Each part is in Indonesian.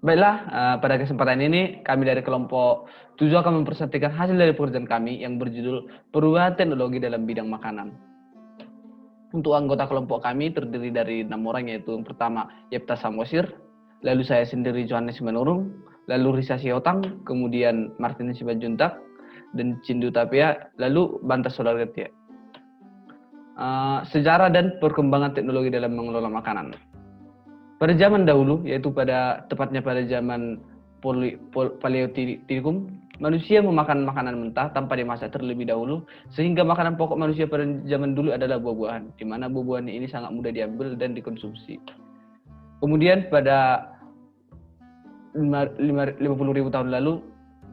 Baiklah, pada kesempatan ini kami dari kelompok 7 akan mempresentasikan hasil dari pekerjaan kami yang berjudul Perubahan Teknologi dalam Bidang Makanan. Untuk anggota kelompok kami terdiri dari 6 orang, yaitu yang pertama Yepta Samosir, lalu saya sendiri Johannes Menurung, lalu Risa Siotang, kemudian Martin Sibanjuntak, dan Cindu Tapia, lalu Bantas Solargetia. Sejarah dan perkembangan teknologi dalam mengelola makanan. Pada zaman dahulu, yaitu tepatnya pada zaman Paleolitikum, manusia memakan makanan mentah tanpa dimasak terlebih dahulu, sehingga makanan pokok manusia pada zaman dulu adalah buah-buahan, di mana buah-buahan ini sangat mudah diambil dan dikonsumsi. Kemudian pada 50.000 tahun lalu,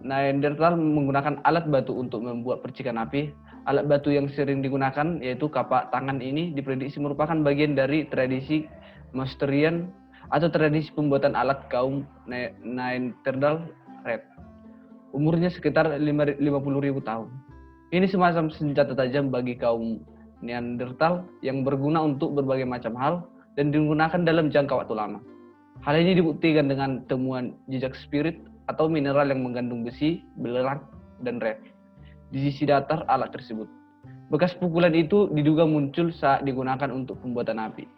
Neanderthal menggunakan alat batu untuk membuat percikan api. Alat batu yang sering digunakan yaitu kapak tangan ini diprediksi merupakan bagian dari tradisi Mousterian atau tradisi pembuatan alat kaum Neanderthal Red. Umurnya sekitar 50.000 tahun. Ini semacam senjata tajam bagi kaum Neanderthal yang berguna untuk berbagai macam hal dan digunakan dalam jangka waktu lama. Hal ini dibuktikan dengan temuan jejak spirit atau mineral yang mengandung besi, belerang, dan red di sisi datar alat tersebut. Bekas pukulan itu diduga muncul saat digunakan untuk pembuatan api.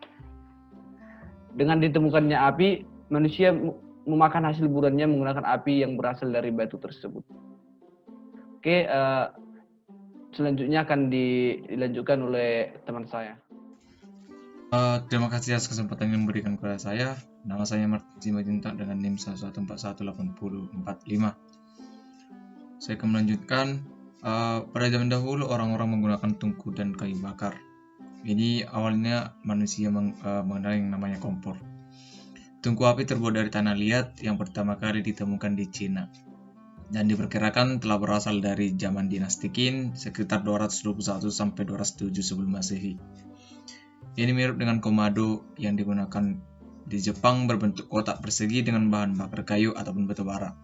Dengan ditemukannya api, manusia memakan hasil buruannya menggunakan api yang berasal dari batu tersebut. Oke, selanjutnya akan dilanjutkan oleh teman saya. Terima kasih atas kesempatan yang diberikan kepada saya. Nama saya Martin Simanjuntak dengan NIM 11418045. Saya akan melanjutkan. Pada zaman dahulu orang-orang menggunakan tungku dan kayu bakar. Jadi awalnya manusia mengenal yang namanya kompor. Tungku api terbuat dari tanah liat yang pertama kali ditemukan di Cina dan diperkirakan telah berasal dari zaman dinasti Qin sekitar 221 sampai 207 sebelum Masehi. Ini mirip dengan komado yang digunakan di Jepang, berbentuk kotak persegi dengan bahan bakar kayu ataupun batu bara.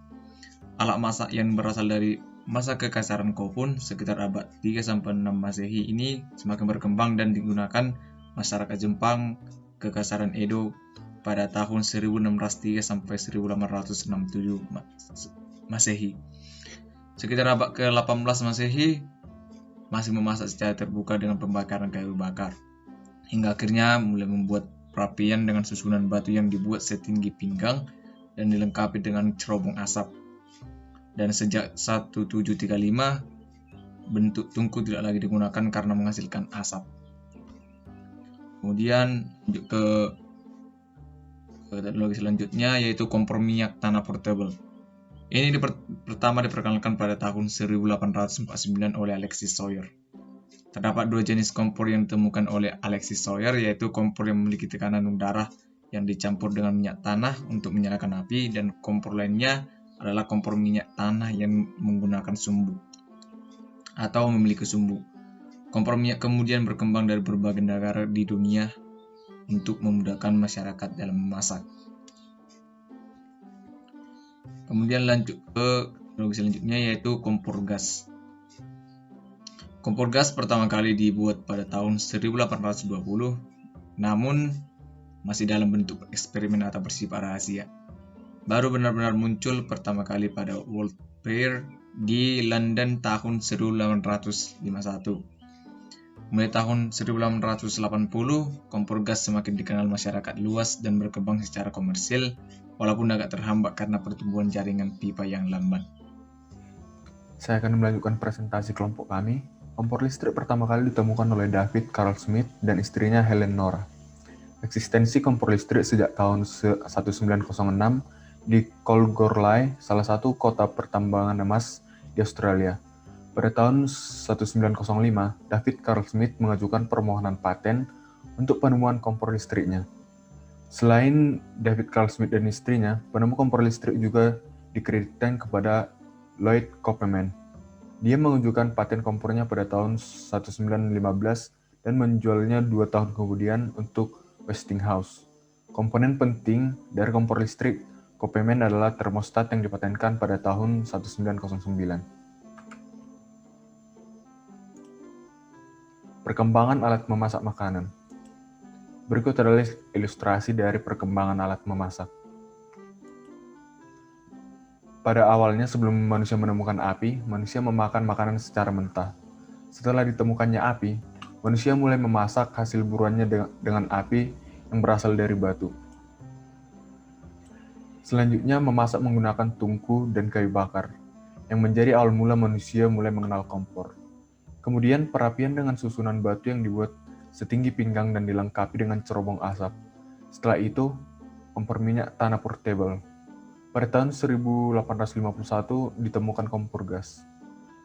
Alat masak yang berasal dari masa kekaisaran Kofun sekitar abad 3 sampai 6 Masehi ini semakin berkembang dan digunakan masyarakat Jepang kekaisaran Edo pada tahun 1603 sampai 1867 Masehi. Sekitar abad ke-18 Masehi masih memasak secara terbuka dengan pembakaran kayu bakar. Hingga akhirnya mulai membuat perapian dengan susunan batu yang dibuat setinggi pinggang dan dilengkapi dengan cerobong asap. Dan sejak 1735, bentuk tungku tidak lagi digunakan karena menghasilkan asap. Kemudian lanjut ke teknologi selanjutnya, yaitu kompor minyak tanah portable. Ini pertama diperkenalkan pada tahun 1849 oleh Alexis Soyer. Terdapat dua jenis kompor yang ditemukan oleh Alexis Soyer, yaitu kompor yang memiliki tekanan udara yang dicampur dengan minyak tanah untuk menyalakan api, dan kompor lainnya adalah kompor minyak tanah yang menggunakan sumbu atau memiliki sumbu. Kompor minyak kemudian berkembang dari berbagai negara di dunia untuk memudahkan masyarakat dalam memasak. Kemudian lanjut ke teknologi selanjutnya, yaitu kompor gas. Kompor gas pertama kali dibuat pada tahun 1820, namun masih dalam bentuk eksperimen atau bersifat rahasia. Baru benar-benar muncul pertama kali pada World Fair di London tahun 1851. Mulai tahun 1880, kompor gas semakin dikenal masyarakat luas dan berkembang secara komersil, walaupun agak terhambat karena pertumbuhan jaringan pipa yang lambat. Saya akan melanjutkan presentasi kelompok kami. Kompor listrik pertama kali ditemukan oleh David Carl Smith dan istrinya Helen Nora. Eksistensi kompor listrik sejak tahun 1906 di Colgorlai, salah satu kota pertambangan emas di Australia. Pada tahun 1905, David Carl Smith mengajukan permohonan paten untuk penemuan kompor listriknya. Selain David Carl Smith dan istrinya, penemu kompor listrik juga dikreditkan kepada Lloyd Copeman. Dia mengajukan paten kompornya pada tahun 1915 dan menjualnya 2 tahun kemudian untuk Westinghouse. Komponen penting dari kompor listrik Copeman adalah termostat yang dipatenkan pada tahun 1909. Perkembangan alat memasak makanan. Berikut adalah ilustrasi dari perkembangan alat memasak. Pada awalnya sebelum manusia menemukan api, manusia memakan makanan secara mentah. Setelah ditemukannya api, manusia mulai memasak hasil buruannya dengan api yang berasal dari batu. Selanjutnya memasak menggunakan tungku dan kayu bakar, yang menjadi awal mula manusia mulai mengenal kompor. Kemudian perapian dengan susunan batu yang dibuat setinggi pinggang dan dilengkapi dengan cerobong asap. Setelah itu, kompor minyak tanah portable. Pada tahun 1851 ditemukan kompor gas.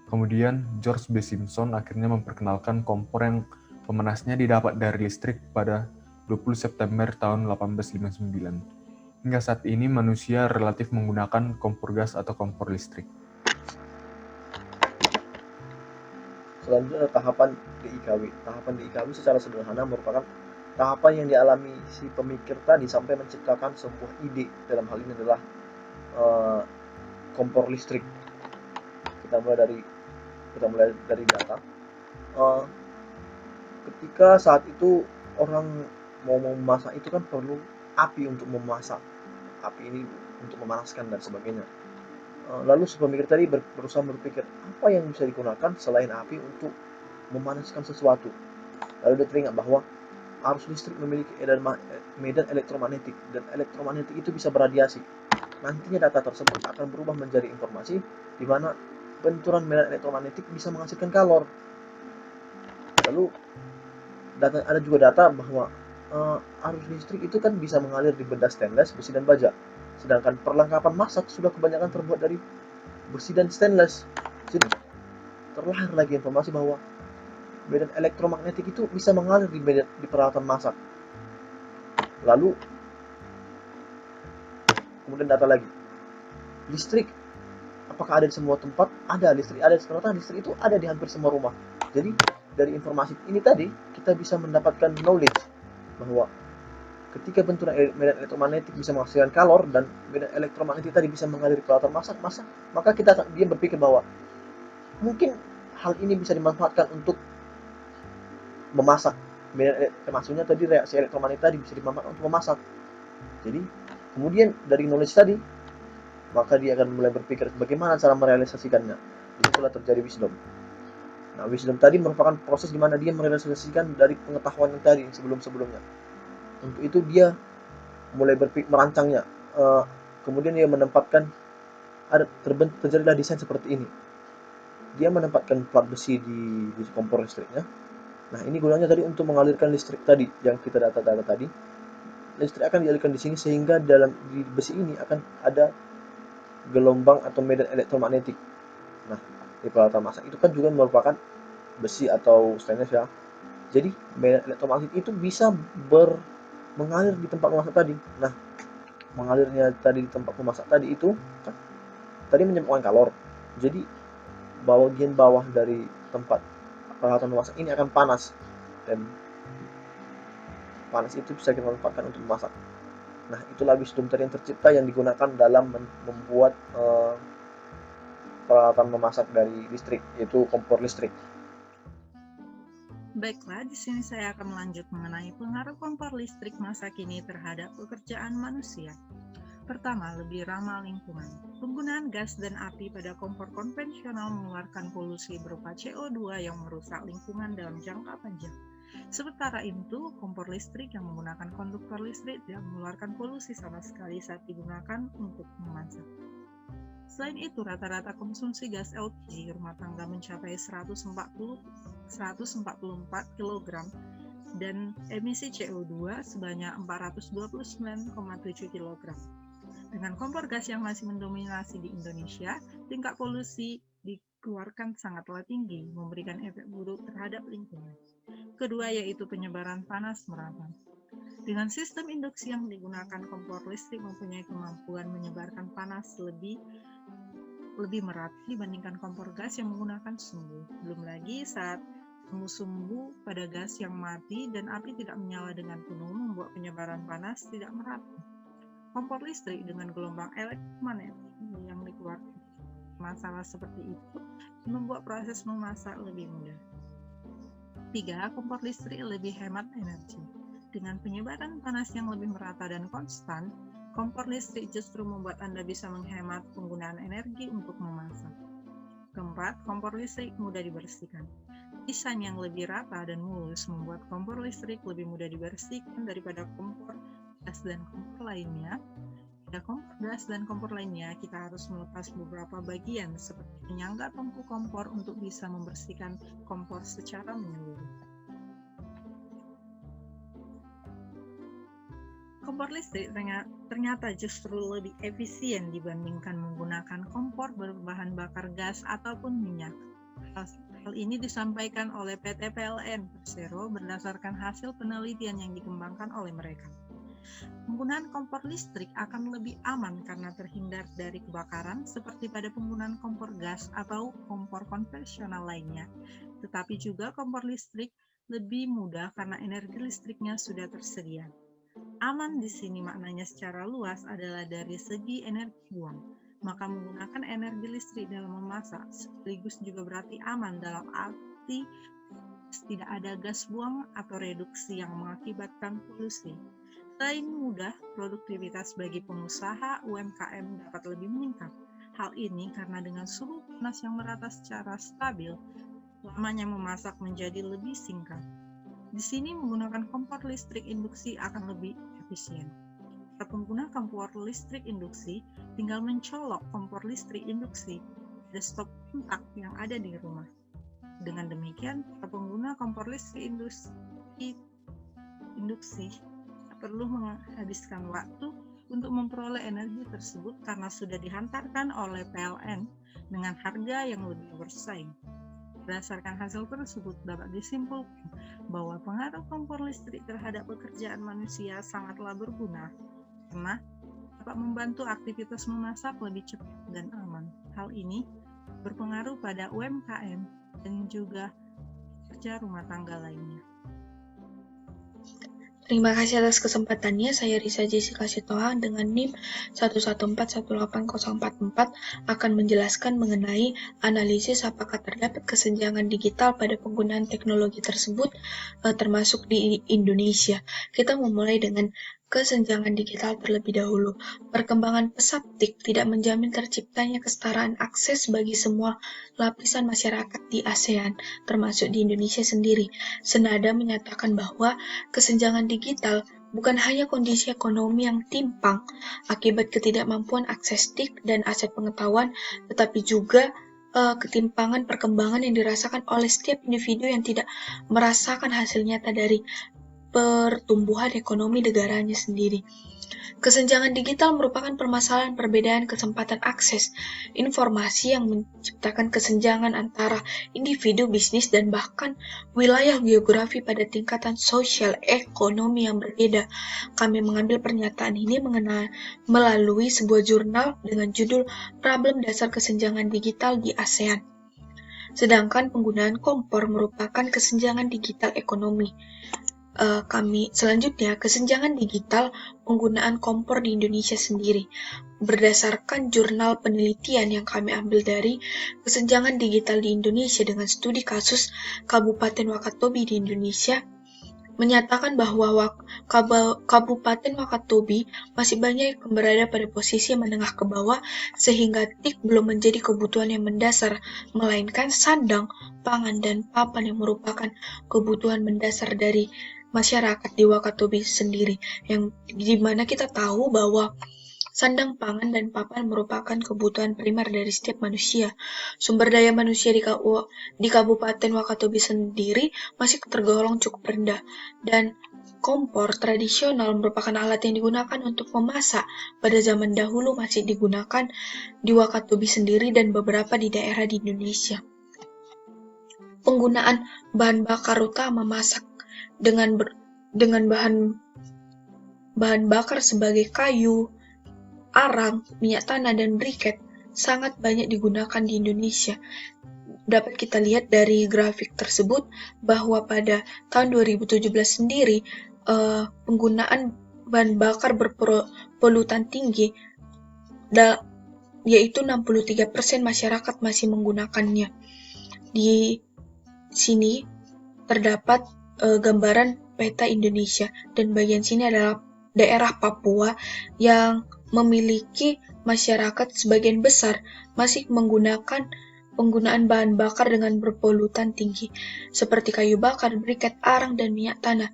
Kemudian George B. Simpson akhirnya memperkenalkan kompor yang pemanasnya didapat dari listrik pada 20 September tahun 1859. Hingga saat ini manusia relatif menggunakan kompor gas atau kompor listrik. Selanjutnya tahapan DIKW. Tahapan DIKW secara sederhana merupakan tahapan yang dialami si pemikir tadi sampai menciptakan sebuah ide. Dalam hal ini adalah kompor listrik. Kita mulai dari data. Ketika saat itu orang mau memasak itu kan perlu api untuk memasak. Api ini untuk memanaskan dan sebagainya. Lalu si pemikir tadi berusaha berpikir apa yang bisa digunakan selain api untuk memanaskan sesuatu. Lalu dia teringat bahwa arus listrik memiliki medan elektromagnetik dan elektromagnetik itu bisa beradiasi. Nantinya data tersebut akan berubah menjadi informasi di mana benturan medan elektromagnetik bisa menghasilkan kalor. Lalu ada juga data bahwa arus listrik itu kan bisa mengalir di benda stainless, besi dan baja. Sedangkan perlengkapan masak sudah kebanyakan terbuat dari besi dan stainless. Jadi terlahir lagi informasi bahwa medan elektromagnetik itu bisa mengalir di peralatan masak. Lalu kemudian data lagi, listrik apakah ada di semua tempat? Ada, listrik ada, ternyata listrik itu ada di hampir semua rumah. Jadi dari informasi ini tadi kita bisa mendapatkan knowledge bahwa ketika benturan medan elektromagnetik bisa menghasilkan kalor dan medan elektromagnetik tadi bisa mengalir di peralatan masak, maka dia berpikir bahwa mungkin hal ini bisa dimanfaatkan untuk memasak. Maksudnya tadi reaksi elektromagnetik tadi bisa dimanfaatkan untuk memasak. Jadi kemudian dari knowledge tadi, maka dia akan mulai berpikir bagaimana cara merealisasikannya. Disitulah terjadi wisdom. Nah, wisdom tadi merupakan proses di mana dia merealisasikan dari pengetahuan yang tadi sebelum-sebelumnya. Untuk itu dia mulai merancangnya. Kemudian dia menempatkan terjadilah desain seperti ini. Dia menempatkan plat besi di kompor listriknya. Nah, ini gunanya tadi untuk mengalirkan listrik tadi yang kita data tadi. Listrik akan dialirkan di sini sehingga di besi ini akan ada gelombang atau medan elektromagnetik. Nah, di peralatan masak itu kan juga merupakan besi atau stainless ya. Jadi medan elektromagnetik itu bisa mengalir di tempat memasak tadi. Nah, mengalirnya tadi di tempat memasak tadi itu kan tadi menyebabkan kalor. Jadi bagian bawah dari tempat peralatan memasak ini akan panas dan panas itu bisa kita manfaatkan untuk memasak. Nah, itulah wisdom tadi yang tercipta yang digunakan dalam membuat peralatan memasak dari listrik, yaitu kompor listrik. Baiklah, di sini saya akan melanjut mengenai pengaruh kompor listrik masa kini terhadap pekerjaan manusia. Pertama, lebih ramah lingkungan. Penggunaan gas dan api pada kompor konvensional mengeluarkan polusi berupa CO2 yang merusak lingkungan dalam jangka panjang. Sementara itu, kompor listrik yang menggunakan konduktor listrik tidak mengeluarkan polusi sama sekali saat digunakan untuk memasak. Selain itu, rata-rata konsumsi gas LPG rumah tangga mencapai 144 kg dan emisi CO2 sebanyak 429,7 kg. Dengan kompor gas yang masih mendominasi di Indonesia, tingkat polusi dikeluarkan sangatlah tinggi, memberikan efek buruk terhadap lingkungan. Kedua yaitu penyebaran panas merata. Dengan sistem induksi yang digunakan, kompor listrik mempunyai kemampuan menyebarkan panas lebih merata dibandingkan kompor gas yang menggunakan sumbu. Belum lagi saat sumbu pada gas yang mati dan api tidak menyala dengan penuh membuat penyebaran panas tidak merata. Kompor listrik dengan gelombang elektromagnetik yang dikeluarkan masalah seperti itu membuat proses memasak lebih mudah. 3. Kompor listrik lebih hemat energi. Dengan penyebaran panas yang lebih merata dan konstan, Kompor listrik justru membuat Anda bisa menghemat penggunaan energi untuk memasak. Keempat, kompor listrik mudah dibersihkan. Desain yang lebih rata dan mulus membuat kompor listrik lebih mudah dibersihkan daripada kompor gas dan kompor lainnya. Pada kompor gas dan kompor lainnya, kita harus melepas beberapa bagian seperti penyangga tungku kompor untuk bisa membersihkan kompor secara menyeluruh. Kompor listrik ternyata justru lebih efisien dibandingkan menggunakan kompor berbahan bakar gas ataupun minyak. Hal ini disampaikan oleh PT PLN Persero berdasarkan hasil penelitian yang dikembangkan oleh mereka. Penggunaan kompor listrik akan lebih aman karena terhindar dari kebakaran seperti pada penggunaan kompor gas atau kompor konvensional lainnya. Tetapi juga kompor listrik lebih mudah karena energi listriknya sudah tersedia. Aman di sini maknanya secara luas adalah dari segi energi buang. Maka menggunakan energi listrik dalam memasak sekaligus juga berarti aman dalam arti tidak ada gas buang atau reduksi yang mengakibatkan polusi. Selain mudah, produktivitas bagi pengusaha UMKM dapat lebih meningkat. Hal ini karena dengan suhu panas yang merata secara stabil, lamanya memasak menjadi lebih singkat. Di sini menggunakan kompor listrik induksi akan lebih efisien. Para pengguna kompor listrik induksi tinggal mencolok kompor listrik induksi pada stop kontak yang ada di rumah. Dengan demikian, para pengguna kompor listrik induksi perlu menghabiskan waktu untuk memperoleh energi tersebut karena sudah dihantarkan oleh PLN dengan harga yang lebih bersaing. Berdasarkan hasil tersebut dapat disimpulkan bahwa pengaruh kompor listrik terhadap pekerjaan manusia sangatlah berguna karena dapat membantu aktivitas memasak lebih cepat dan aman. Hal ini berpengaruh pada UMKM dan juga pekerja rumah tangga lainnya. Terima kasih atas kesempatannya. Saya Risa Jessica Sitohang dengan NIM 114180444 akan menjelaskan mengenai analisis apakah terdapat kesenjangan digital pada penggunaan teknologi tersebut termasuk di Indonesia. Kita memulai dengan kesenjangan digital terlebih dahulu. Perkembangan pesat TIK tidak menjamin terciptanya kesetaraan akses bagi semua lapisan masyarakat di ASEAN, termasuk di Indonesia sendiri. Senada menyatakan bahwa kesenjangan digital bukan hanya kondisi ekonomi yang timpang akibat ketidakmampuan akses TIK dan aset pengetahuan, tetapi juga ketimpangan perkembangan yang dirasakan oleh setiap individu yang tidak merasakan hasil nyata dari pertumbuhan ekonomi negaranya sendiri. Kesenjangan digital merupakan permasalahan perbedaan kesempatan akses informasi yang menciptakan kesenjangan antara individu, bisnis, dan bahkan wilayah geografi pada tingkatan sosial ekonomi yang berbeda. Kami mengambil pernyataan ini melalui sebuah jurnal dengan judul Problem Dasar Kesenjangan Digital di ASEAN. Sedangkan penggunaan kompor merupakan kesenjangan digital ekonomi. Selanjutnya, kesenjangan digital penggunaan kompor di Indonesia sendiri. Berdasarkan jurnal penelitian yang kami ambil dari kesenjangan digital di Indonesia dengan studi kasus Kabupaten Wakatobi di Indonesia, menyatakan bahwa Kabupaten Wakatobi masih banyak yang berada pada posisi menengah ke bawah sehingga TIK belum menjadi kebutuhan yang mendasar, melainkan sandang, pangan, dan papan yang merupakan kebutuhan mendasar dari masyarakat di Wakatobi sendiri, yang dimana kita tahu bahwa sandang pangan dan papan merupakan kebutuhan primer dari setiap manusia. Sumber daya manusia di Kabupaten Wakatobi sendiri masih tergolong cukup rendah, dan kompor tradisional merupakan alat yang digunakan untuk memasak pada zaman dahulu masih digunakan di Wakatobi sendiri dan beberapa di daerah di Indonesia. Penggunaan bahan bakar utama masak dengan bahan bakar sebagai kayu, arang, minyak tanah, dan briket sangat banyak digunakan di Indonesia. Dapat kita lihat dari grafik tersebut bahwa pada tahun 2017 sendiri penggunaan bahan bakar berpolutan tinggi yaitu 63% masyarakat masih menggunakannya. Di sini terdapat gambaran peta Indonesia, dan bagian sini adalah daerah Papua yang memiliki masyarakat sebagian besar masih menggunakan penggunaan bahan bakar dengan berpolutan tinggi, seperti kayu bakar, briket, arang, dan minyak tanah.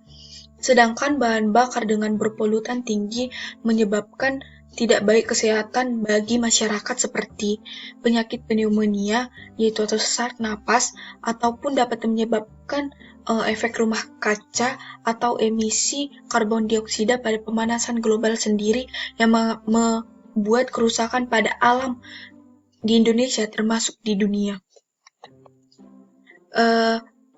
Sedangkan bahan bakar dengan berpolutan tinggi menyebabkan tidak baik kesehatan bagi masyarakat seperti penyakit pneumonia, yaitu atau sesak napas, ataupun dapat menyebabkan efek rumah kaca atau emisi karbon dioksida pada pemanasan global sendiri yang membuat kerusakan pada alam di Indonesia termasuk di dunia.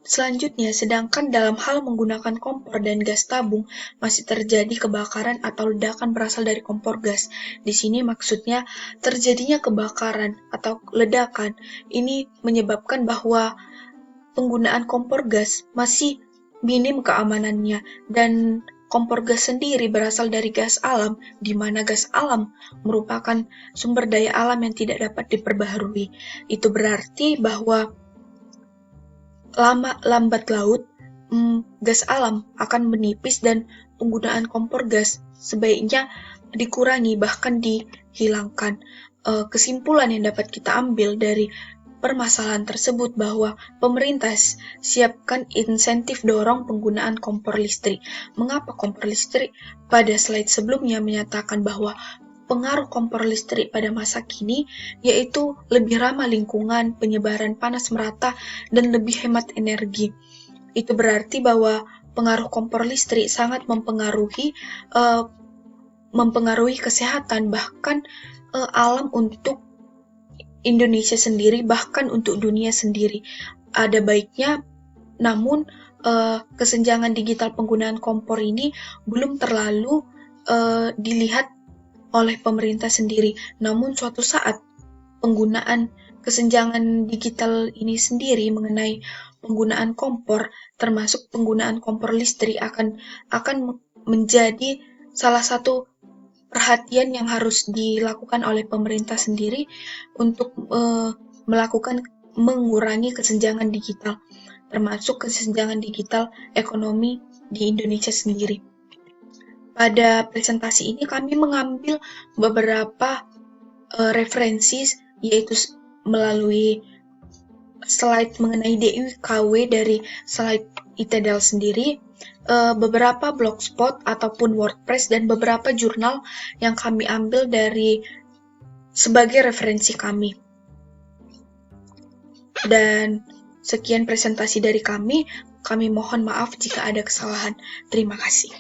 Selanjutnya, sedangkan dalam hal menggunakan kompor dan gas tabung masih terjadi kebakaran atau ledakan berasal dari kompor gas. Di sini maksudnya terjadinya kebakaran atau ledakan ini menyebabkan bahwa penggunaan kompor gas masih minim keamanannya, dan kompor gas sendiri berasal dari gas alam, di mana gas alam merupakan sumber daya alam yang tidak dapat diperbaharui. Itu berarti bahwa lambat laut gas alam akan menipis dan penggunaan kompor gas sebaiknya dikurangi bahkan dihilangkan. Kesimpulan yang dapat kita ambil dari permasalahan tersebut bahwa pemerintah siapkan insentif dorong penggunaan kompor listrik. Mengapa kompor listrik? Pada slide sebelumnya menyatakan bahwa pengaruh kompor listrik pada masa kini yaitu lebih ramah lingkungan, penyebaran panas merata, dan lebih hemat energi. Itu berarti bahwa pengaruh kompor listrik sangat mempengaruhi kesehatan bahkan alam untuk Indonesia sendiri, bahkan untuk dunia sendiri. Ada baiknya, namun kesenjangan digital penggunaan kompor ini belum terlalu dilihat oleh pemerintah sendiri. Namun suatu saat penggunaan kesenjangan digital ini sendiri mengenai penggunaan kompor, termasuk penggunaan kompor listrik akan menjadi salah satu perhatian yang harus dilakukan oleh pemerintah sendiri untuk mengurangi kesenjangan digital, termasuk kesenjangan digital ekonomi di Indonesia sendiri. Pada presentasi ini kami mengambil beberapa referensi, yaitu melalui slide mengenai DIKW dari slide ITDAL sendiri, beberapa blogspot ataupun WordPress, dan beberapa jurnal yang kami ambil dari sebagai referensi kami. Dan sekian presentasi dari kami mohon maaf jika ada kesalahan. Terima kasih.